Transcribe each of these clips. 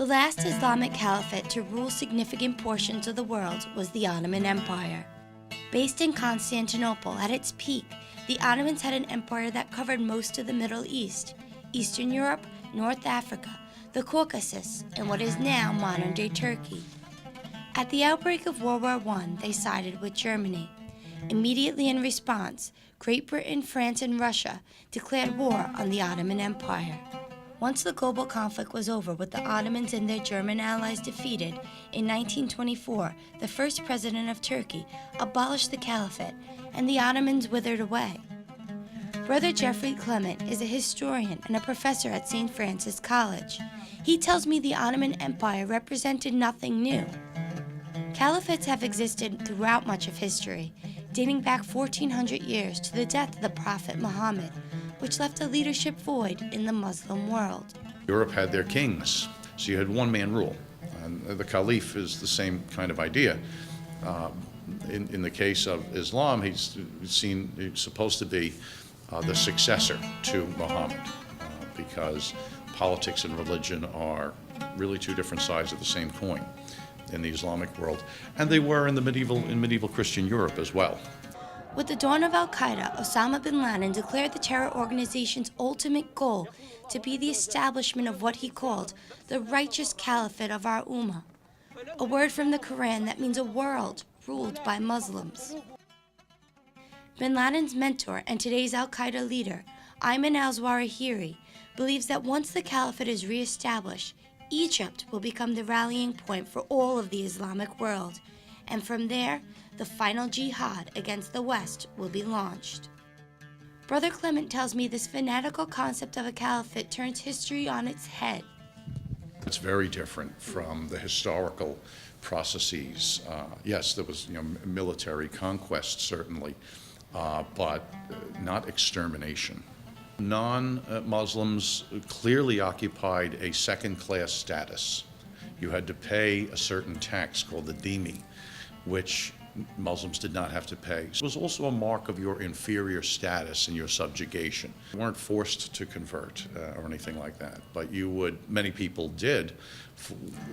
The last Islamic caliphate to rule significant portions of the world was the Ottoman Empire. Based in Constantinople at its peak, the Ottomans had an empire that covered most of the Middle East, Eastern Europe, North Africa, the Caucasus, and what is now modern-day Turkey. At the outbreak of World War I, they sided with Germany. Immediately in response, Great Britain, France, and Russia declared war on the Ottoman Empire. Once the global conflict was over with the Ottomans and their German allies defeated, in 1924, the first president of Turkey abolished the Caliphate, and the Ottomans withered away. Brother Geoffrey Clement is a historian and a professor at St. Francis College. He tells me the Ottoman Empire represented nothing new. Caliphates have existed throughout much of history, dating back 1,400 years to the death of the Prophet Muhammad, which left a leadership void in the Muslim world. Europe had their kings, so you had one-man rule. And the Caliph is the same kind of idea. In the case of Islam, he's supposed to be the successor to Muhammad, because politics and religion are really two different sides of the same coin in the Islamic world, and they were in medieval Christian Europe as well. With the dawn of Al-Qaeda, Osama bin Laden declared the terror organization's ultimate goal to be the establishment of what he called the righteous caliphate of our Ummah, a word from the Quran that means a world ruled by Muslims. Bin Laden's mentor and today's Al-Qaeda leader, Ayman al-Zawahiri, believes that once the caliphate is reestablished, Egypt will become the rallying point for all of the Islamic world, and from there, the final jihad against the West will be launched. Brother Clement tells me this fanatical concept of a caliphate turns history on its head. It's very different from the historical processes. Yes, there was military conquest, certainly, but not extermination. Non-Muslims clearly occupied a second-class status. You had to pay a certain tax called the dhimmi, which Muslims did not have to pay. It was also a mark of your inferior status and your subjugation. You weren't forced to convert or anything like that, but many people did,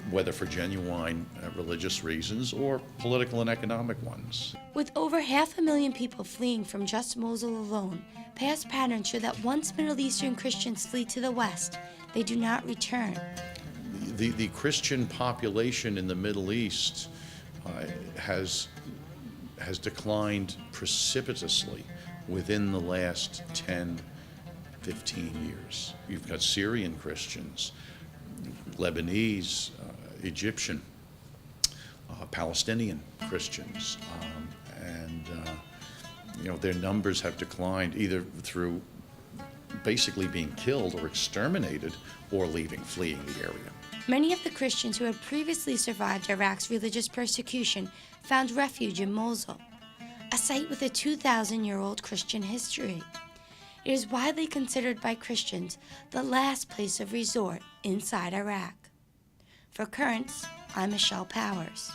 whether for genuine religious reasons or political and economic ones. With over 500,000 people fleeing from just Mosul alone, past patterns show that once Middle Eastern Christians flee to the West, they do not return. The Christian population in the Middle East has declined precipitously within the last 10, 15 years. You've got Syrian Christians, Lebanese, Egyptian, Palestinian Christians, and their numbers have declined either through basically being killed or exterminated or fleeing the area. Many of the Christians who had previously survived Iraq's religious persecution found refuge in Mosul, a site with a 2,000-year-old Christian history. It is widely considered by Christians the last place of resort inside Iraq. For Currents, I'm Michelle Powers.